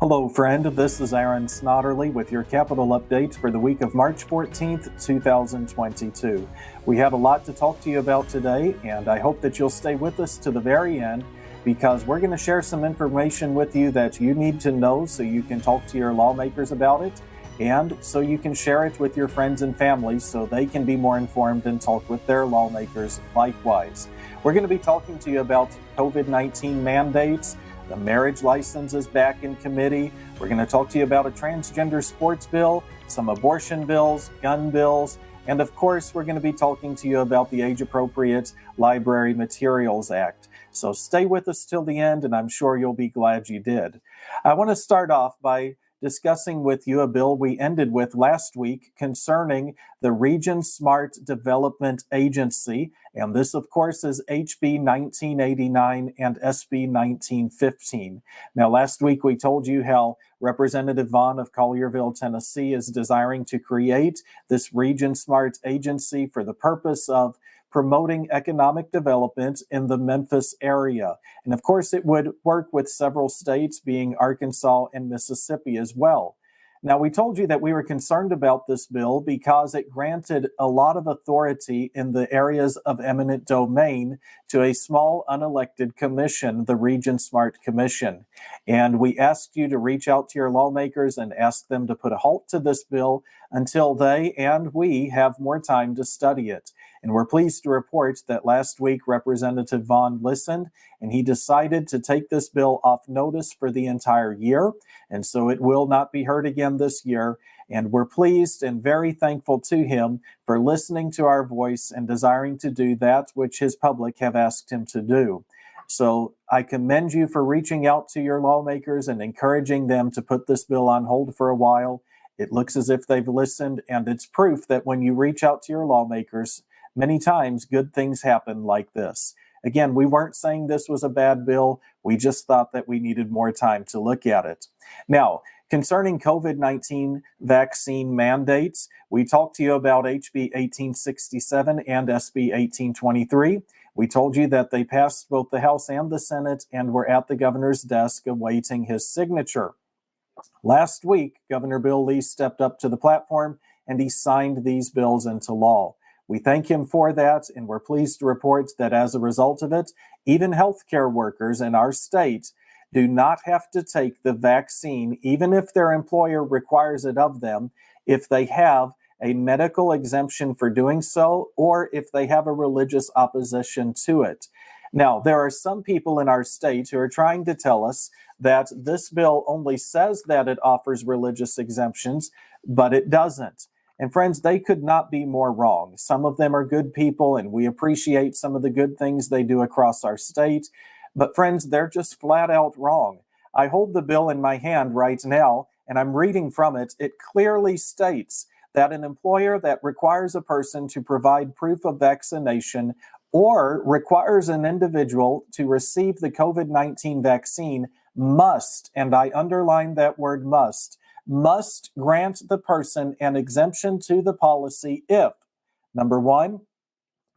Hello, friend. This is Aaron Snodderly with your capital update for the week of March 14th, 2022. We have a lot to talk to you about today, and I hope that you'll stay with us to the very end because we're going to share some information with you that you need to know so you can talk to your lawmakers about it and so you can share it with your friends and family so they can be more informed and talk with their lawmakers likewise. We're going to be talking to you about COVID-19 mandates. The marriage license is back in committee. We're going to talk to you about a transgender sports bill, some abortion bills, gun bills, and of course, we're going to be talking to you about the Age-Appropriate Library Materials Act. So stay with us till the end, and I'm sure you'll be glad you did. I want to start off by discussing with you a bill we ended with last week concerning the RegionSmart Development Agency, and this, of course, is HB 1989 and SB 1915. Now, last week we told you how Representative Vaughn of Collierville, Tennessee, is desiring to create this RegionSmart agency for the purpose of promoting economic development in the Memphis area. And of course, it would work with several states, being Arkansas and Mississippi as well. Now, we told you that we were concerned about this bill because it granted a lot of authority in the areas of eminent domain to a small unelected commission, the RegionSmart Commission. And we asked you to reach out to your lawmakers and ask them to put a halt to this bill until they and we have more time to study it. And we're pleased to report that last week Representative Vaughn listened and he decided to take this bill off notice for the entire year. And so it will not be heard again this year. And we're pleased and very thankful to him for listening to our voice and desiring to do that which his public have asked him to do. So I commend you for reaching out to your lawmakers and encouraging them to put this bill on hold for a while. It looks as if they've listened, and it's proof that when you reach out to your lawmakers, many times good things happen like this. Again, we weren't saying this was a bad bill. We just thought that we needed more time to look at it. Now, concerning COVID-19 vaccine mandates, we talked to you about HB 1867 and SB 1823. We told you that they passed both the House and the Senate and were at the governor's desk awaiting his signature. Last week, Governor Bill Lee stepped up to the platform and he signed these bills into law. We thank him for that, and we're pleased to report that as a result of it, even healthcare workers in our state do not have to take the vaccine, even if their employer requires it of them, if they have a medical exemption for doing so, or if they have a religious opposition to it. Now, there are some people in our state who are trying to tell us that this bill only says that it offers religious exemptions, but it doesn't. And friends, they could not be more wrong. Some of them are good people, and we appreciate some of the good things they do across our state. But friends, they're just flat out wrong. I hold the bill in my hand right now, and I'm reading from it. It clearly states that an employer that requires a person to provide proof of vaccination or requires an individual to receive the COVID-19 vaccine must, and I underline that word must grant the person an exemption to the policy if, number one,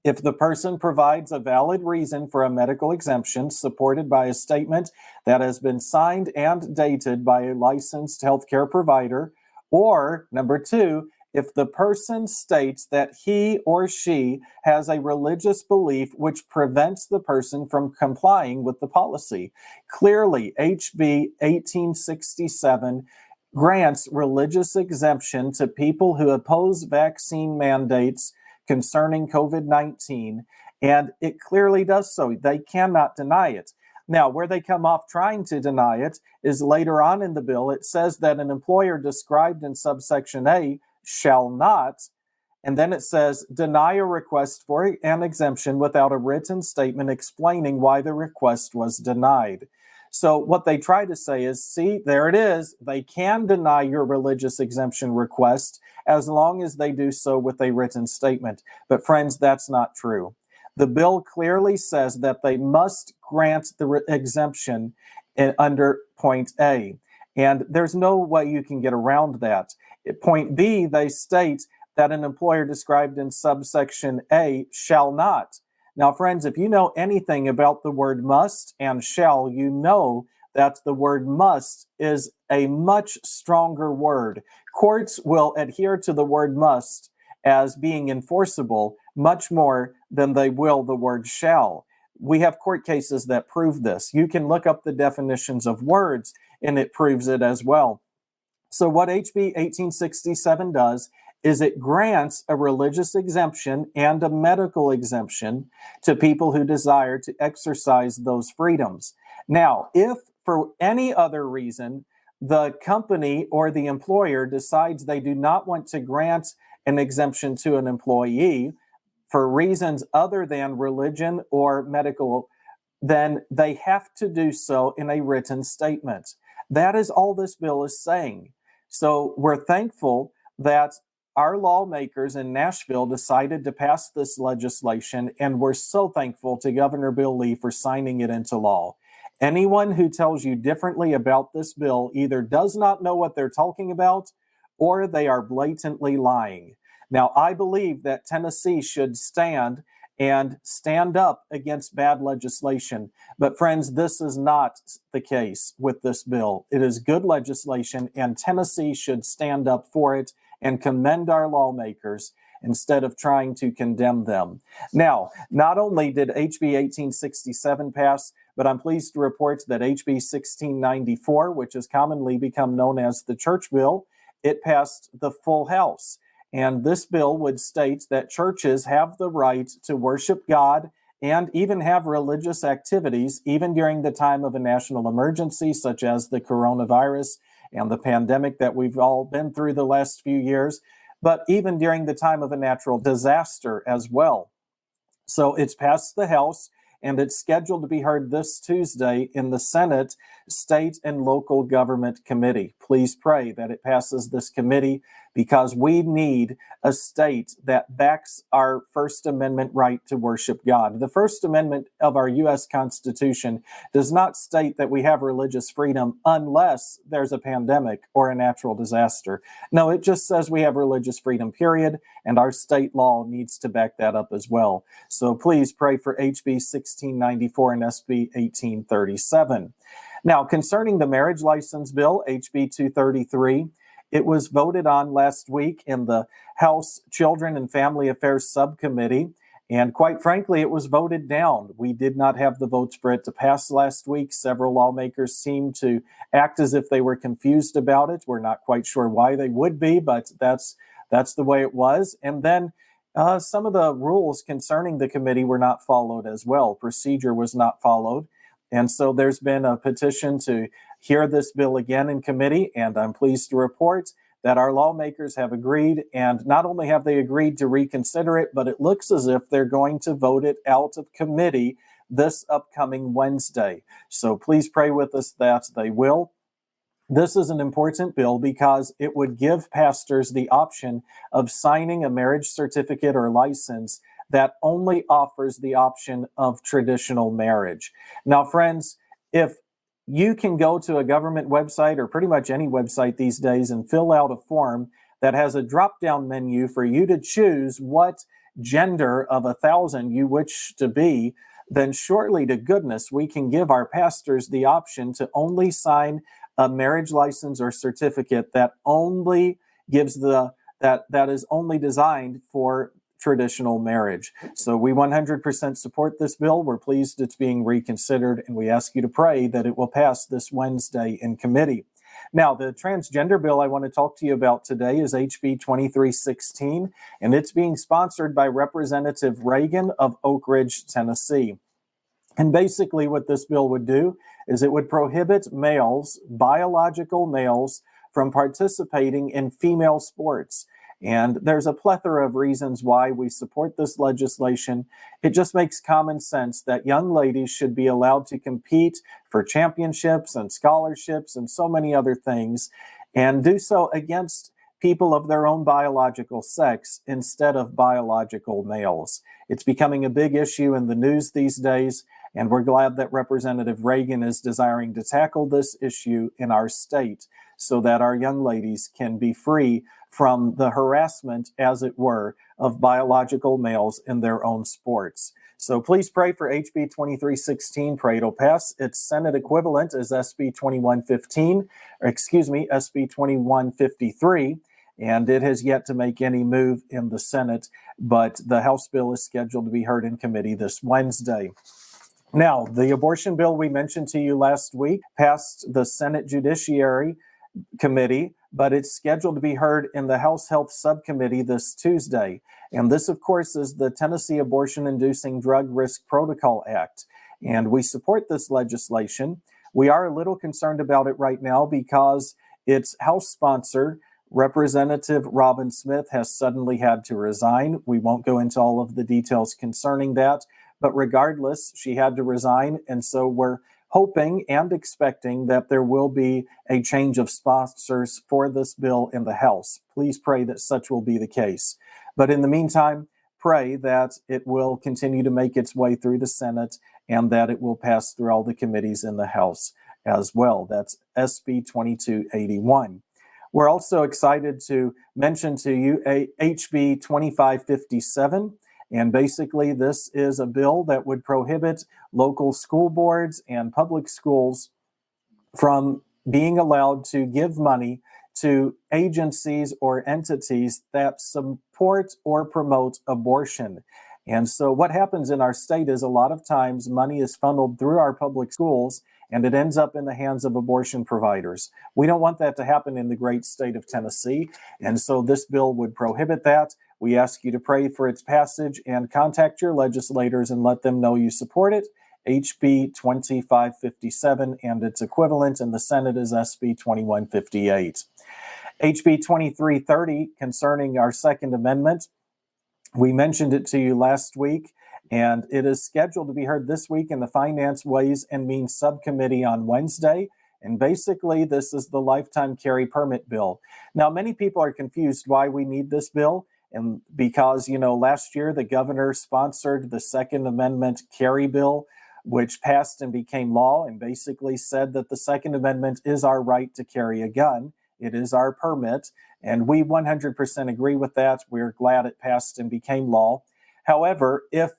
if the person provides a valid reason for a medical exemption supported by a statement that has been signed and dated by a licensed healthcare provider, or number two, if the person states that he or she has a religious belief which prevents the person from complying with the policy. Clearly, HB 1867 grants religious exemption to people who oppose vaccine mandates concerning COVID-19, and it clearly does so. They cannot deny it. Now, where they come off trying to deny it is later on in the bill. It says that an employer described in subsection A shall not, and then it says deny a request for an exemption without a written statement explaining why the request was denied. So what they try to say is, see, there it is. They can deny your religious exemption request as long as they do so with a written statement. But friends, that's not true. The bill clearly says that they must grant the exemption under point A. And there's no way you can get around that. At point B, they state that an employer described in subsection A shall not. Now, friends, if you know anything about the word must and shall, you know that the word must is a much stronger word. Courts will adhere to the word must as being enforceable much more than they will the word shall. We have court cases that prove this. You can look up the definitions of words, and it proves it as well. So what HB 1867 does is it grants a religious exemption and a medical exemption to people who desire to exercise those freedoms. Now, if for any other reason the company or the employer decides they do not want to grant an exemption to an employee for reasons other than religion or medical, then they have to do so in a written statement. That is all this bill is saying. So we're thankful that our lawmakers in Nashville decided to pass this legislation, and we're so thankful to Governor Bill Lee for signing it into law. Anyone who tells you differently about this bill either does not know what they're talking about or they are blatantly lying. Now, I believe that Tennessee should stand up against bad legislation. But friends, this is not the case with this bill. It is good legislation, and Tennessee should stand up for it and commend our lawmakers instead of trying to condemn them. Now, not only did HB 1867 pass, but I'm pleased to report that HB 1694, which has commonly become known as the church bill, it passed the full House. And this bill would state that churches have the right to worship God and even have religious activities, even during the time of a national emergency, such as the coronavirus and the pandemic that we've all been through the last few years, but even during the time of a natural disaster as well. So it's passed the House, and it's scheduled to be heard this Tuesday in the Senate State and Local Government Committee. Please pray that it passes this committee, because we need a state that backs our First Amendment right to worship God. The First Amendment of our U.S. Constitution does not state that we have religious freedom unless there's a pandemic or a natural disaster. No, it just says we have religious freedom, period, and our state law needs to back that up as well. So please pray for HB 1694 and SB 1837. Now, concerning the marriage license bill, HB 233, it was voted on last week in the House Children and Family Affairs Subcommittee, and quite frankly, it was voted down. We did not have the votes for it to pass last week. Several lawmakers seemed to act as if they were confused about it. We're not quite sure why they would be, but that's the way it was. And then some of the rules concerning the committee were not followed as well. Procedure was not followed. And so there's been a petition to hear this bill again in committee, and I'm pleased to report that our lawmakers have agreed, and not only have they agreed to reconsider it, but it looks as if they're going to vote it out of committee this upcoming Wednesday. So please pray with us that they will. This is an important bill because it would give pastors the option of signing a marriage certificate or license that only offers the option of traditional marriage. Now, friends, if you can go to a government website or pretty much any website these days and fill out a form that has a drop-down menu for you to choose what gender of 1,000 you wish to be, then surely to goodness we can give our pastors the option to only sign a marriage license or certificate that only gives that is only designed for traditional marriage. So we 100% support this bill. We're pleased it's being reconsidered, and we ask you to pray that it will pass this Wednesday in committee. Now, the transgender bill I want to talk to you about today is HB 2316, and it's being sponsored by Representative Reagan of Oak Ridge, Tennessee. And basically what this bill would do is it would prohibit males, biological males, from participating in female sports. And there's a plethora of reasons why we support this legislation. It just makes common sense that young ladies should be allowed to compete for championships and scholarships and so many other things, and do so against people of their own biological sex instead of biological males. It's becoming a big issue in the news these days, and we're glad that Representative Reagan is desiring to tackle this issue in our state so that our young ladies can be free from the harassment, as it were, of biological males in their own sports. So please pray for HB 2316. Pray it'll pass. Its Senate equivalent is SB 2115, or excuse me, SB 2153. And it has yet to make any move in the Senate, but the House bill is scheduled to be heard in committee this Wednesday. Now, the abortion bill we mentioned to you last week passed the Senate Judiciary Committee, but it's scheduled to be heard in the House Health Subcommittee this Tuesday. And this, of course, is the Tennessee Abortion-Inducing Drug Risk Protocol Act. And we support this legislation. We are a little concerned about it right now because its House sponsor, Representative Robin Smith, has suddenly had to resign. We won't go into all of the details concerning that, but regardless, she had to resign. And so we're hoping and expecting that there will be a change of sponsors for this bill in the House. Please pray that such will be the case. But in the meantime, pray that it will continue to make its way through the Senate and that it will pass through all the committees in the House as well. That's SB 2281. We're also excited to mention to you HB 2557. And basically, this is a bill that would prohibit local school boards and public schools from being allowed to give money to agencies or entities that support or promote abortion. And so what happens in our state is a lot of times money is funneled through our public schools and it ends up in the hands of abortion providers. We don't want that to happen in the great state of Tennessee. And so this bill would prohibit that. We ask you to pray for its passage and contact your legislators and let them know you support it. HB 2557 and its equivalent in the Senate is SB 2158. HB 2330 concerning our Second Amendment. We mentioned it to you last week, and it is scheduled to be heard this week in the Finance, Ways, and Means Subcommittee on Wednesday. And basically, this is the lifetime carry permit bill. Now, many people are confused why we need this bill. And because, last year the governor sponsored the Second Amendment carry bill, which passed and became law, and basically said that the Second Amendment is our right to carry a gun. It is our permit. And we 100% agree with that. We're glad it passed and became law. However, if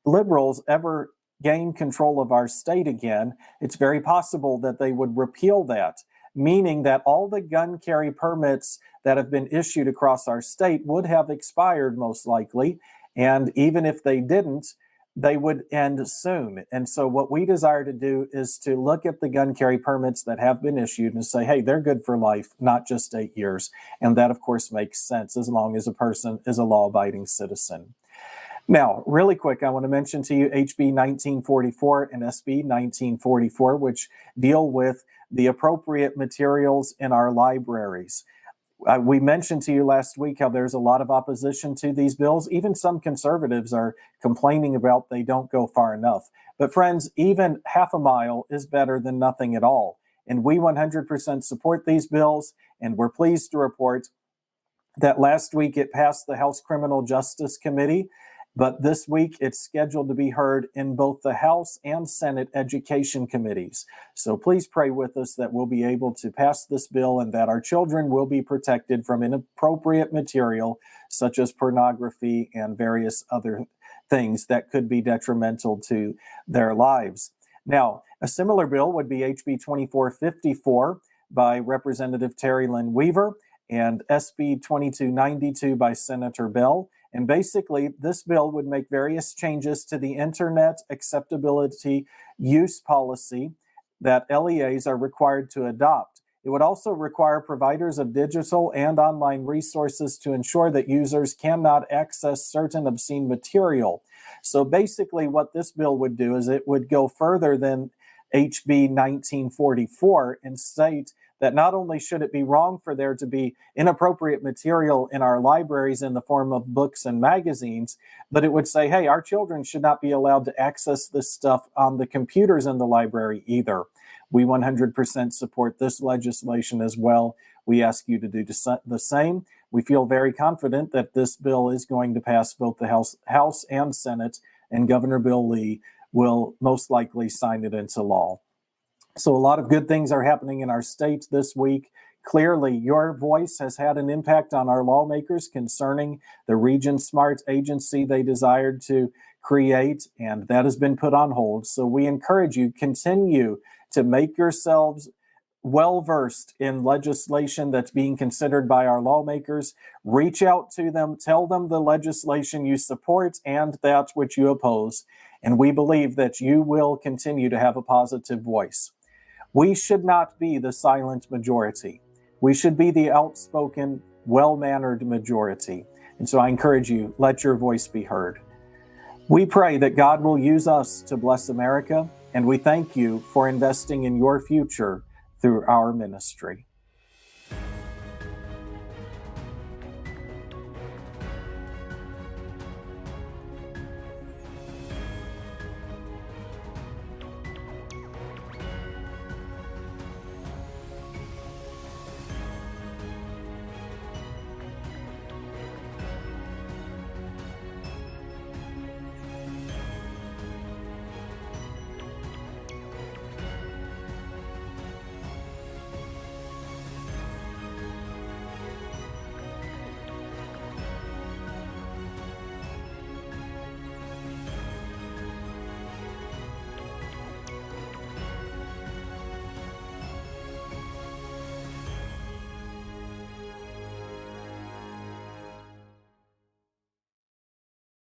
liberals ever gain control of our state again, it's very possible that they would repeal that, meaning that all the gun carry permits that have been issued across our state would have expired most likely. And even if they didn't, they would end soon. And so what we desire to do is to look at the gun carry permits that have been issued and say, hey, they're good for life, not just 8 years. And that, of course, makes sense as long as a person is a law-abiding citizen. Now, really quick, I want to mention to you HB 1944 and SB 1944, which deal with the appropriate materials in our libraries. We mentioned to you last week how there's a lot of opposition to these bills. Even some conservatives are complaining about they don't go far enough. But friends, even half a mile is better than nothing at all. And we 100% support these bills. And we're pleased to report that last week it passed the House Criminal Justice Committee. But this week, it's scheduled to be heard in both the House and Senate Education Committees. So please pray with us that we'll be able to pass this bill and that our children will be protected from inappropriate material, such as pornography and various other things that could be detrimental to their lives. Now, a similar bill would be HB 2454 by Representative Terry Lynn Weaver and SB 2292 by Senator Bell. And basically, this bill would make various changes to the Internet Acceptability Use Policy that LEAs are required to adopt. It would also require providers of digital and online resources to ensure that users cannot access certain obscene material. So basically, what this bill would do is it would go further than HB 1944 and state that not only should it be wrong for there to be inappropriate material in our libraries in the form of books and magazines, but it would say, hey, our children should not be allowed to access this stuff on the computers in the library either. We 100% support this legislation as well. We ask you to do the same. We feel very confident that this bill is going to pass both the House and Senate, and Governor Bill Lee will most likely sign it into law. So a lot of good things are happening in our state this week. Clearly, your voice has had an impact on our lawmakers concerning the RegionSmart agency they desired to create, and that has been put on hold. So we encourage you, continue to make yourselves well versed in legislation that's being considered by our lawmakers. Reach out to them, tell them the legislation you support and that which you oppose, and we believe that you will continue to have a positive voice. We should not be the silent majority. We should be the outspoken, well-mannered majority. And so I encourage you, let your voice be heard. We pray that God will use us to bless America, and we thank you for investing in your future through our ministry.